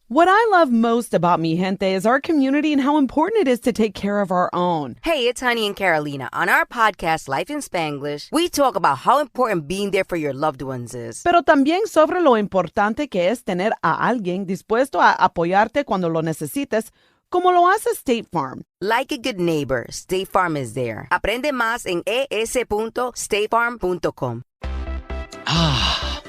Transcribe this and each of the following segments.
What I love most about Mi Gente is our community and how important it is to take care of our own. Hey, it's Honey and Carolina. On our podcast, Life in Spanglish, we talk about how important being there for your loved ones is. Pero también sobre lo importante que es tener a alguien dispuesto a apoyarte cuando lo necesites, como lo hace State Farm. Like a good neighbor, State Farm is there. Aprende más en es.statefarm.com.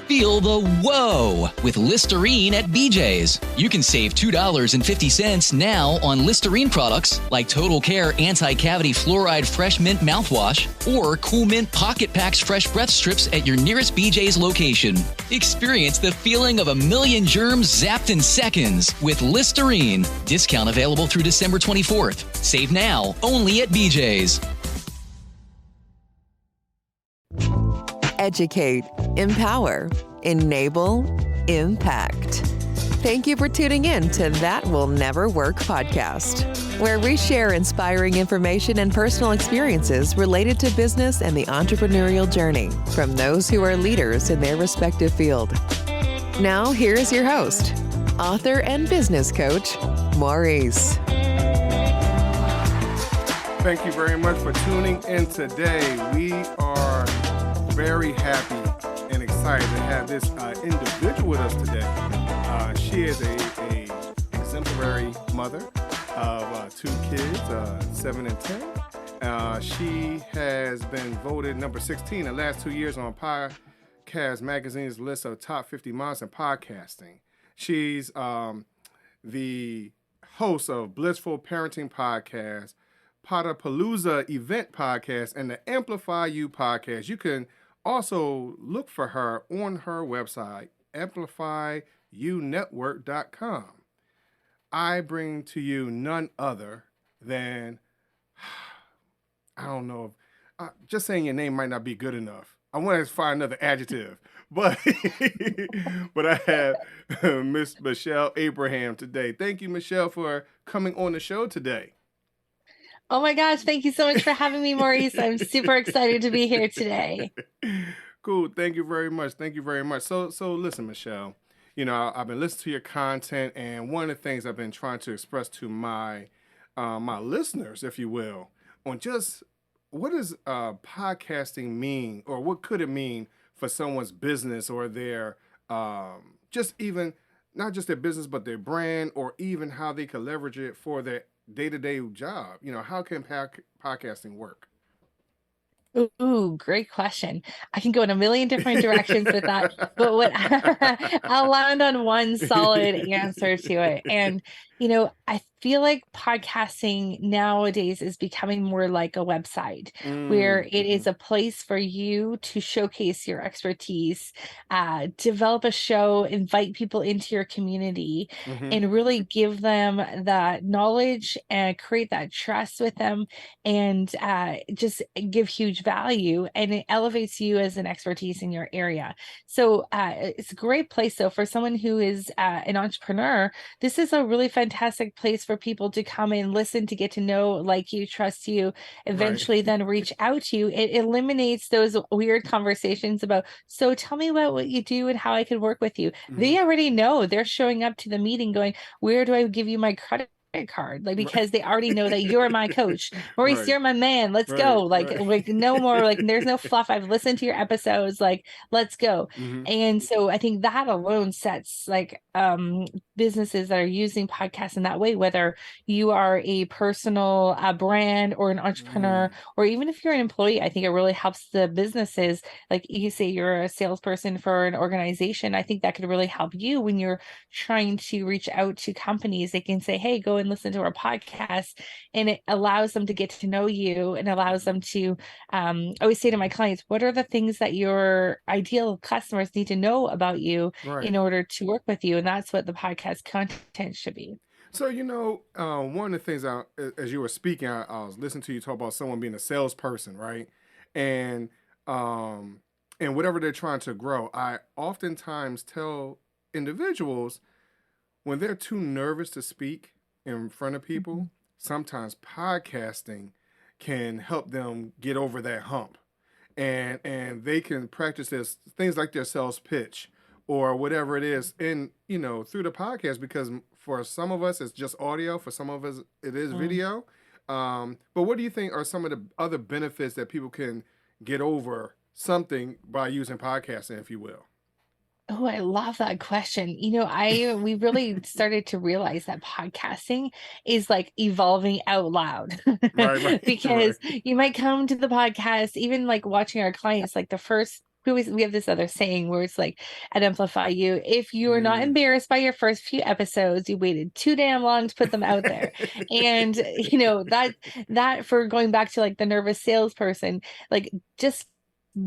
Feel the whoa with Listerine at BJ's. You can save $2.50 now on Listerine products like Total Care Anti-Cavity Fluoride Fresh Mint Mouthwash or Cool Mint Pocket Packs Fresh Breath Strips at your nearest BJ's location. Experience the feeling of a million germs zapped in seconds with Listerine. Discount available through December 24th. Save now only at BJ's. Educate, empower, enable, impact. Thank you for tuning in to That Will Never Work podcast, where we share inspiring information and personal experiences related to business and the entrepreneurial journey from those who are leaders in their respective field. Now, here's your host, author and business coach, Maurice. Thank you very much for tuning in today. We are very happy and excited to have this individual with us today. She is a exemplary mother of two kids, 7 and 10. She has been voted number 16 the last 2 years on Podcast Magazine's list of top 50 moms in podcasting. She's the host of Blissful Parenting Podcast, Potapalooza Event Podcast, and the Amplify You Podcast. You can also look for her on her website, amplifyyounetwork.com. I bring to you none other than, I don't know, just saying your name might not be good enough. I want to find another adjective, but but I have Miss Michelle Abraham today. Thank you, Michelle, for coming on the show today. Oh my gosh, thank you so much for having me, Maurice. I'm super excited to be here today. Cool. Thank you very much. Thank you very much. So listen, Michelle, you know, I've been listening to your content, and one of the things I've been trying to express to my my listeners, if you will, on just what does podcasting mean, or what could it mean for someone's business or their just even not just their business, but their brand, or even how they could leverage it for their day-to-day job. You know, how can podcasting work? Ooh, great question. I can go in a million different directions with that, but what I'll land on one solid answer to it. And, you know, I feel like podcasting nowadays is becoming more like a website where it is a place for you to showcase your expertise, develop a show, invite people into your community, and really give them that knowledge and create that trust with them, and just give huge value, and it elevates you as an expertise in your area. So it's a great place. So for someone who is an entrepreneur, this is a really fantastic place for people to come and listen, to get to know, like you, trust you, eventually then reach out to you. It eliminates those weird conversations about, so tell me about what you do and how I can work with you. They already know. They're showing up to the meeting going, where do I give you my credit card? Like, because they already know that you're my coach. Maurice, you're my man. Let's go. Like no more, like there's no fluff. I've listened to your episodes. Like, let's go. And so I think that alone sets like businesses that are using podcasts in that way, whether you are a personal brand or an entrepreneur, or even if you're an employee. I think it really helps the businesses. Like you say, you're a salesperson for an organization. I think that could really help you when you're trying to reach out to companies. They can say, hey, go and listen to our podcast, and it allows them to get to know you, and allows them to I always say to my clients, what are the things that your ideal customers need to know about you in order to work with you? And that's what the podcast content should be. So, you know, one of the things as you were speaking, I was listening to you talk about someone being a salesperson, right? And whatever they're trying to grow, I oftentimes tell individuals when they're too nervous to speak in front of people, sometimes podcasting can help them get over that hump, and they can practice this things like their sales pitch, or whatever it is in, through the podcast, because for some of us it's just audio, for some of us it is video. But what do you think are some of the other benefits that people can get over something by using podcasting, if you will? Oh, I love that question. We really started to realize that podcasting is like evolving out loud. Right. Because you might come to the podcast, even like watching our clients, like we have this other saying where it's like at Amplify You, if you are not embarrassed by your first few episodes, you waited too damn long to put them out there. And that for going back to like the nervous salesperson, like just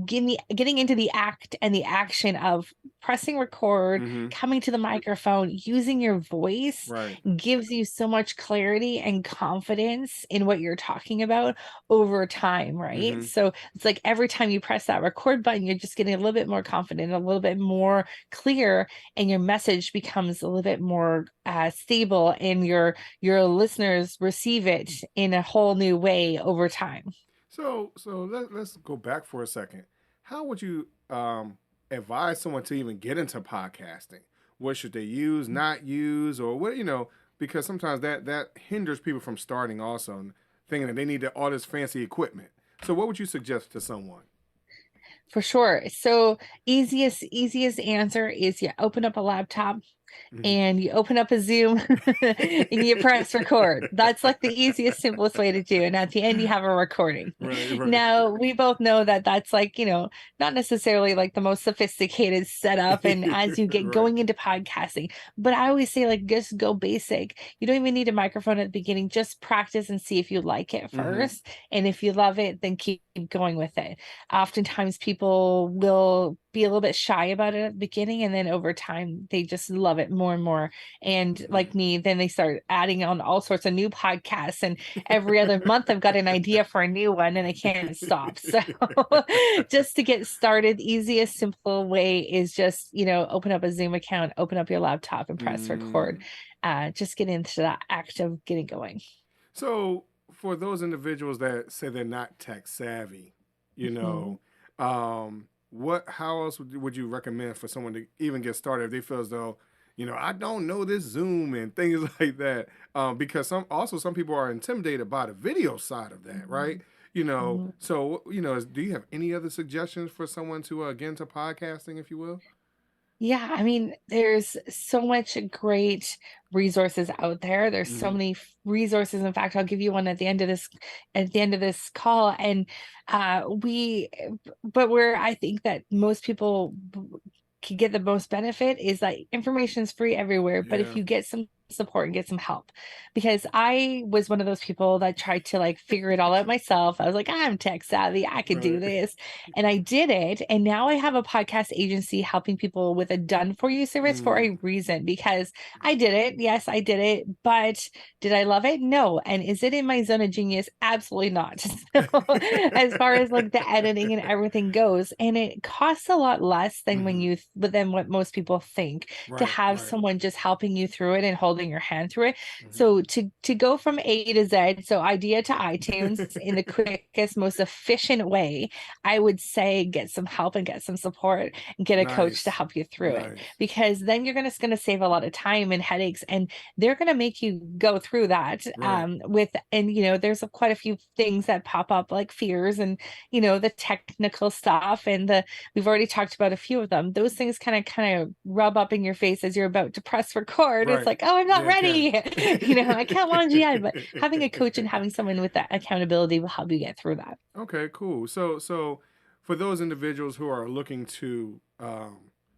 getting into the act and the action of pressing record, coming to the microphone, using your voice gives you so much clarity and confidence in what you're talking about over time, right? So it's like every time you press that record button, you're just getting a little bit more confident, a little bit more clear, and your message becomes a little bit more stable, and your listeners receive it in a whole new way over time. So let's go back for a second. How would you advise someone to even get into podcasting? What should they use, not use, or what, because sometimes that hinders people from starting also, thinking that they need all this fancy equipment. So what would you suggest to someone? For sure. So easiest answer is you open up a laptop and you open up a Zoom and you press record. That's like the easiest, simplest way to do. And at the end, you have a recording. Right. Now, we both know that that's like, not necessarily like the most sophisticated setup. And as you get going into podcasting, but I always say like, just go basic. You don't even need a microphone at the beginning. Just practice and see if you like it first. And if you love it, then keep going with it. Oftentimes people will be a little bit shy about it at the beginning, and then over time they just love it more and more. And like me, then they start adding on all sorts of new podcasts, and every other month I've got an idea for a new one and I can't stop. So just to get started, easiest, simple way is just, open up a Zoom account, open up your laptop and press record. Just get into that act of getting going. So for those individuals that say they're not tech savvy, how else would you recommend for someone to even get started if they feel as though, I don't know this Zoom and things like that? Because some people are intimidated by the video side of that, right? So, do you have any other suggestions for someone to get into podcasting, if you will? Yeah, I mean, there's so much great resources out there. There's so many resources. In fact, I'll give you one at the end of this call. And where I think that most people can get the most benefit is that information is free everywhere. But if you get some support and get some help, because I was one of those people that tried to like figure it all out myself. I was like, I'm tech savvy, I could do this. And I did it. And now I have a podcast agency helping people with a done for you service for a reason, because I did it. Yes, I did it. But did I love it? No. And is it in my zone of genius? Absolutely not. So, as far as like the editing and everything goes, and it costs a lot less than than what most people think to have someone just helping you through it and holding your hand through it. So to go from A to Z, so idea to iTunes in the quickest, most efficient way, I would say get some help and get some support and get a coach to help you through it, because then you're going to save a lot of time and headaches, and they're going to make you go through that there's quite a few things that pop up, like fears and the technical stuff, and we've already talked about a few of them. Those things kind of rub up in your face as you're about to press record. It's like, oh, I'm not ready. I can't launch yet. But having a coach and having someone with that accountability will help you get through that. Okay, cool. So for those individuals who are looking to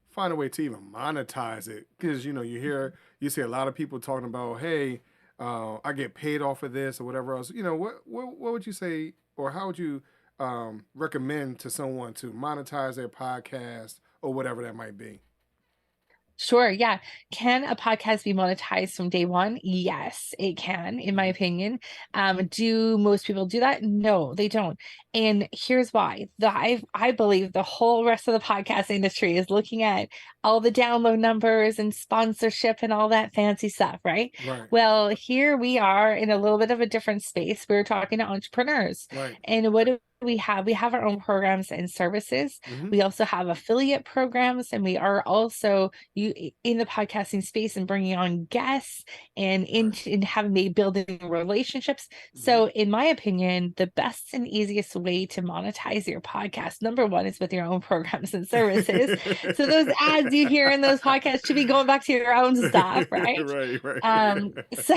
find a way to even monetize it, because you see a lot of people talking about, hey, I get paid off of this or whatever else. What would you say, or how would you recommend to someone to monetize their podcast or whatever that might be? Sure. Yeah. Can a podcast be monetized from day one? Yes, it can, in my opinion. Do most people do that? No, they don't. And here's why. I believe the whole rest of the podcast industry is looking at all the download numbers and sponsorship and all that fancy stuff, right? Well, here we are in a little bit of a different space. We're talking to entrepreneurs. And what do we have our own programs and services. Mm-hmm. We also have affiliate programs, and we are also in the podcasting space and bringing on guests and having building relationships. So in my opinion, the best and easiest way to monetize your podcast, number one, is with your own programs and services. So those ads you hear in those podcasts should be going back to your own stuff, right? Right. So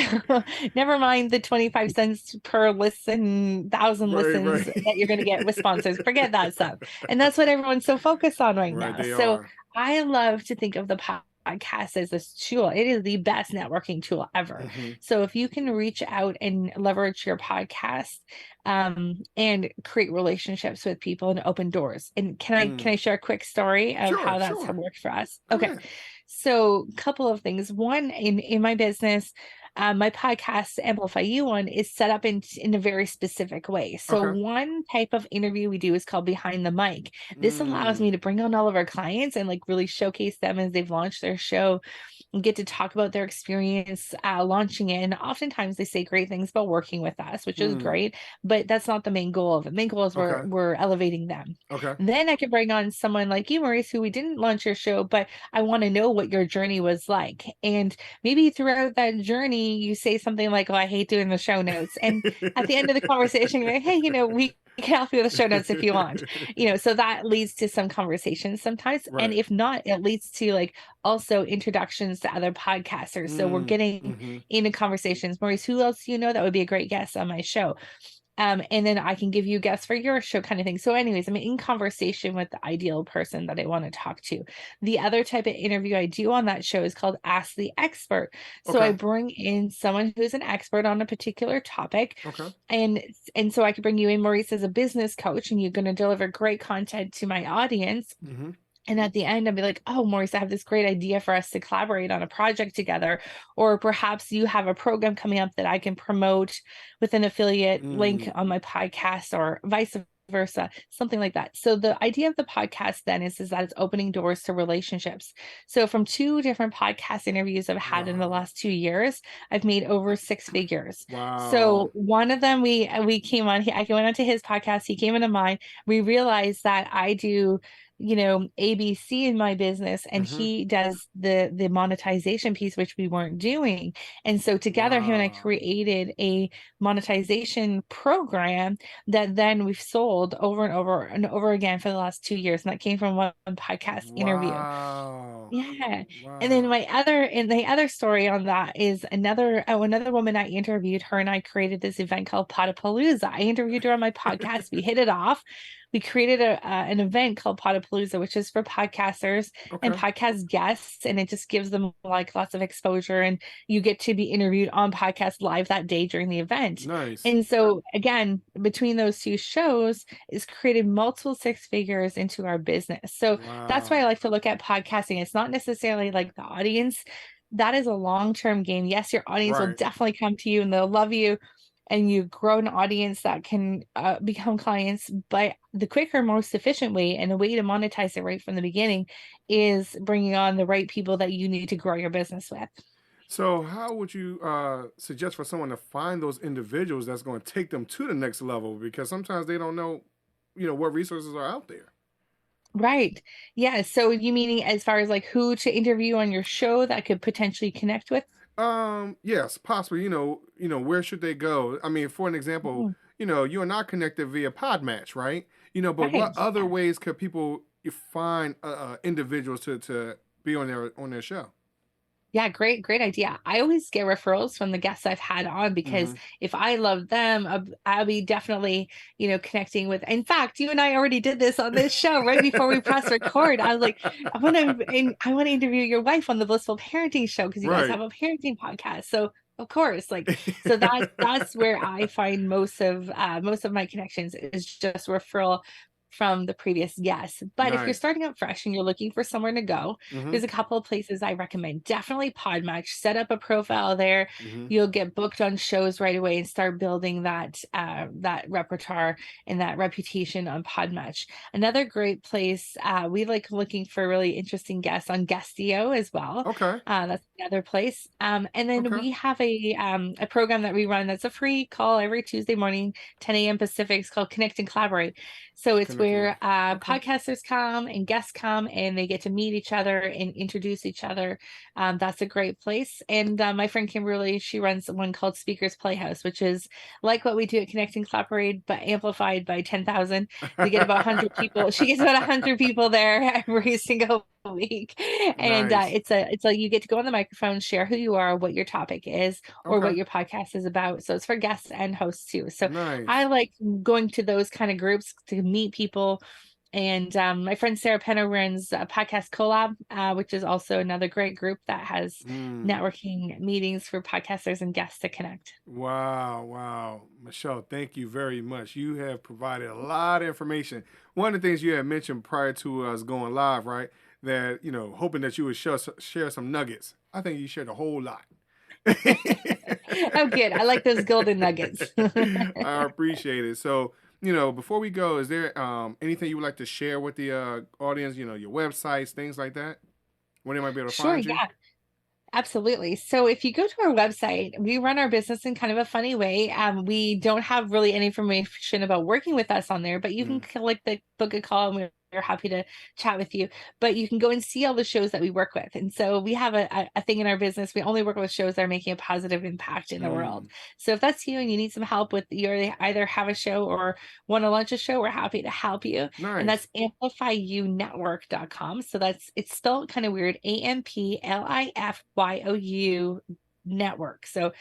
never mind the 25 cents per listen, 1,000 listens that you're going to get with sponsors. Forget that stuff. And that's what everyone's so focused on right now. So I love to think of the podcast as this tool. It is the best networking tool ever. Mm-hmm. So if you can reach out and leverage your podcast and create relationships with people and open doors. And can I share a quick story of how that's worked for us? Okay. So a couple of things. One, in my business, my podcast, Amplify You One, is set up in a very specific way. So one type of interview we do is called Behind the Mic. This allows me to bring on all of our clients and like really showcase them as they've launched their show and get to talk about their experience launching it. And oftentimes they say great things about working with us, which is great, but that's not the main goal of it. Main goal is we're elevating them. Then I can bring on someone like you, Maurice, who we didn't launch your show, but I want to know what your journey was like. And maybe throughout that journey, you say something like, "Oh, I hate doing the show notes." And at the end of the conversation, you're like, "Hey, we can help you with the show notes if you want." So that leads to some conversations sometimes. And if not, it leads to like also introductions to other podcasters. So we're getting into conversations. Maurice, who else do you know that would be a great guest on my show? And then I can give you guests for your show, kind of thing. So anyways, I'm in conversation with the ideal person that I want to talk to. The other type of interview I do on that show is called Ask the Expert. So I bring in someone who's an expert on a particular topic. And so I can bring you in, Maurice, as a business coach, and you're going to deliver great content to my audience. And at the end, I'll be like, "Oh, Maurice, I have this great idea for us to collaborate on a project together." Or perhaps you have a program coming up that I can promote with an affiliate link on my podcast, or vice versa, something like that. So the idea of the podcast then is that it's opening doors to relationships. So from 2 different podcast interviews I've had in the last 2 years, I've made over 6 figures. So one of them, we came on, I went onto his podcast, he came into mine. We realized that I do ABC in my business, and he does the monetization piece, which we weren't doing. And so together, him and I created a monetization program that then we've sold over and over and over again for the last 2 years. And that came from one podcast interview. And then the other story on that is another woman I interviewed. Her and I created this event called Podapalooza. I interviewed her on my podcast. We hit it off. We created an event called Podapalooza, which is for podcasters and podcast guests, and it just gives them like lots of exposure, and you get to be interviewed on podcast live that day during the event. And so again, between those 2 shows, it's created multiple 6 figures into our business. So that's why I like to look at podcasting. It's not necessarily like the audience. That is a long-term game. Yes, your audience will definitely come to you and they'll love you, and you grow an audience that can become clients. But the quicker, most efficient way, and the way to monetize it right from the beginning, is bringing on the right people that you need to grow your business with. So how would you suggest for someone to find those individuals that's going to take them to the next level? Because sometimes they don't know, what resources are out there. Right. Yeah. So you meaning as far as like who to interview on your show that could potentially connect with? Yes, possibly. Where should they go? I mean, for an example, you are not connected via Podmatch, right? But what other ways could people find individuals to be on their show? Yeah, great idea. I always get referrals from the guests I've had on, because if I love them, I'll be definitely, connecting with. In fact, you and I already did this on this show right before we press record. I was like, I want to interview your wife on the Blissful Parenting Show, because you guys have a parenting podcast. So of course, so that's where I find most of my connections is just referral from the previous guests. But if you're Nice. starting out fresh and you're looking for somewhere to go, Mm-hmm. there's a couple of places I recommend. Definitely Podmatch. Set up a profile there. Mm-hmm. You'll get booked on shows right away and start building that that repertoire and that reputation on Podmatch. Another great place, we like looking for really interesting guests on Guestio as well. Okay. That's another place. And then Okay. we have a program that we run that's a free call every Tuesday morning, 10 a.m. Pacific. It's called Connect and Collaborate. So it's Connect and where Okay. podcasters come and guests come and they get to meet each other and introduce each other. That's a great place. And my friend Kimberly, she runs one called Speakers Playhouse, which is like what we do at Connect and Collaborate, but amplified by 10,000. We get about 100 people. She gets about 100 people there every single week. And Nice. it's a you get to go on the microphone, share who you are, what your topic is, or what Okay. your podcast is about. So it's for guests and hosts too. So Nice. I like going to those kind of groups to meet people. And my friend Sarah Penner runs a podcast collab, which is also another great group that has networking meetings for podcasters and guests to connect. Wow, wow. Michelle, thank you very much. You have provided a lot of information. One of the things you had mentioned prior to us going live, right? That, hoping that you would share some nuggets. I think you shared a whole lot. Oh, good. I like those golden nuggets. I appreciate it. So, before we go, is there anything you would like to share with the audience, your websites, things like that? Where they might be able to Sure, find you? yeah. Absolutely. So if you go to our website, we run our business in kind of a funny way. We don't have really any information about working with us on there, but you can click the book a call and we're happy to chat with you. But you can go and see all the shows that we work with. And so we have a thing in our business. We only work with shows that are making a positive impact in the world. So if that's you and you need some help with you either have a show or want to launch a show, we're happy to help you. Nice. And that's amplifyounetwork.com. So it's spelled kind of weird, AMPLIFYOU network. So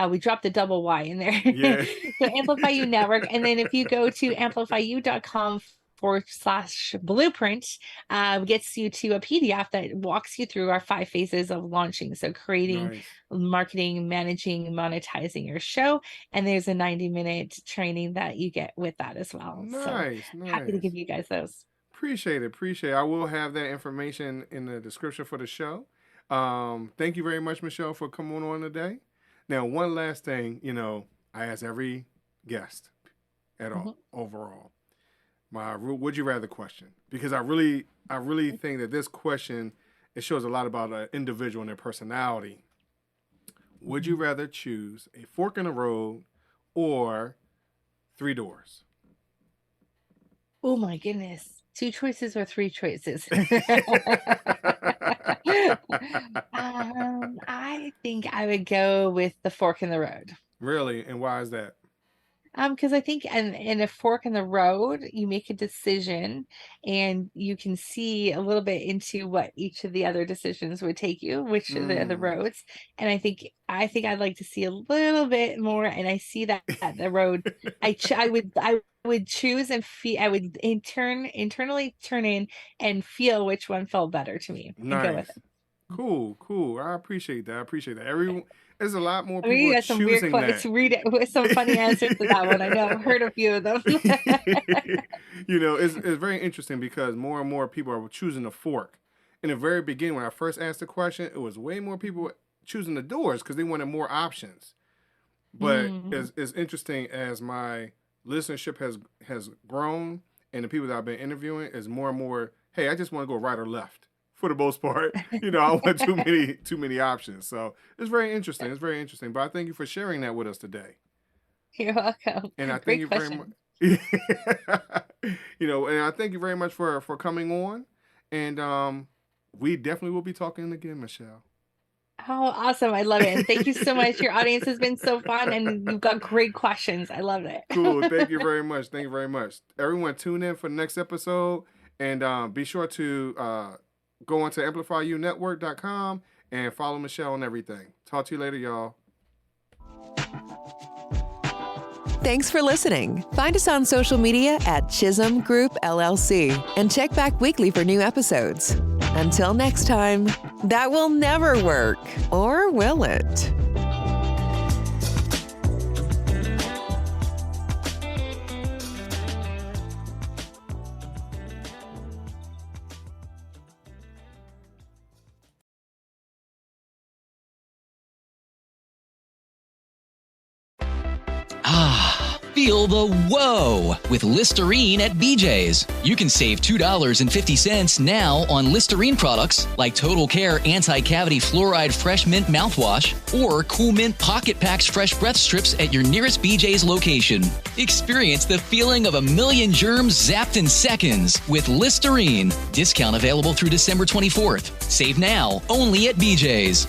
we dropped the double Y in there. Yeah. So Amplify You Network. And then if you go to amplifyu.com/blueprint, gets you to a PDF that walks you through our 5 phases of launching. So creating, Nice. marketing, managing, monetizing your show. And there's a 90-minute training that you get with that as well. Nice. So happy to give you guys those. Appreciate it. I will have that information in the description for the show. Thank you very much, Michelle, for coming on today. Now, one last thing, I ask every guest at all overall my would you rather question, because I really think that this question, it shows a lot about an individual and their personality. Would you rather choose a fork in the road or 3 doors? Oh my goodness. 2 choices or 3 choices? I think I would go with the fork in the road. Really? And why is that? Because I think in a fork in the road, you make a decision and you can see a little bit into what each of the other decisions would take you, which are the other roads. And I think I'd like to see a little bit more. And I see that the road, I would choose and feel. I would internally turn in and feel which one felt better to me. And go with Nice. it. Cool. I appreciate that. Everyone, there's a lot more I mean, you people got some weird choosing questions. that. Read it with some funny answers to that one. I know. I've heard a few of them. It's very interesting because more and more people are choosing the fork. In the very beginning, when I first asked the question, it was way more people choosing the doors because they wanted more options. But it's interesting as my listenership has grown and the people that I've been interviewing is more and more, hey, I just want to go right or left. For the most part, I don't want too many options. So it's very interesting. But I thank you for sharing that with us today. You're welcome. And I thank Great you question. very much. And I thank you very much for coming on. And we definitely will be talking again, Michelle. Oh, awesome. I love it. And thank you so much. Your audience has been so fun and you've got great questions. I love it. Cool. Thank you very much. Everyone, tune in for the next episode. And be sure to go on to amplifyounetwork.com and follow Michelle on everything. Talk to you later, y'all. Thanks for listening. Find us on social media at Chisholm Group LLC and check back weekly for new episodes. Until next time, that will never work, or will it? Feel the whoa with Listerine at BJ's. You can save $2.50 now on Listerine products like Total Care Anti-Cavity Fluoride Fresh Mint Mouthwash or Cool Mint Pocket Packs Fresh Breath Strips at your nearest BJ's location. Experience the feeling of a million germs zapped in seconds with Listerine. Discount available through December 24th. Save now, only at BJ's.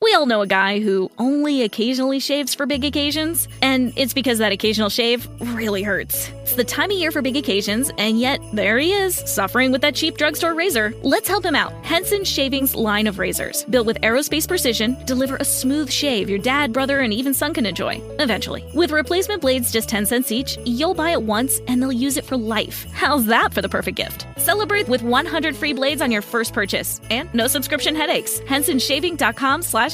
We all know a guy who only occasionally shaves for big occasions, and it's because that occasional shave really hurts. It's the time of year for big occasions, and yet there he is, suffering with that cheap drugstore razor. Let's help him out. Henson Shaving's line of razors, built with aerospace precision, deliver a smooth shave your dad, brother, and even son can enjoy, eventually. With replacement blades just 10 cents each, you'll buy it once, and they'll use it for life. How's that for the perfect gift? Celebrate with 100 free blades on your first purchase, and no subscription headaches. HensonShaving.com/holiday.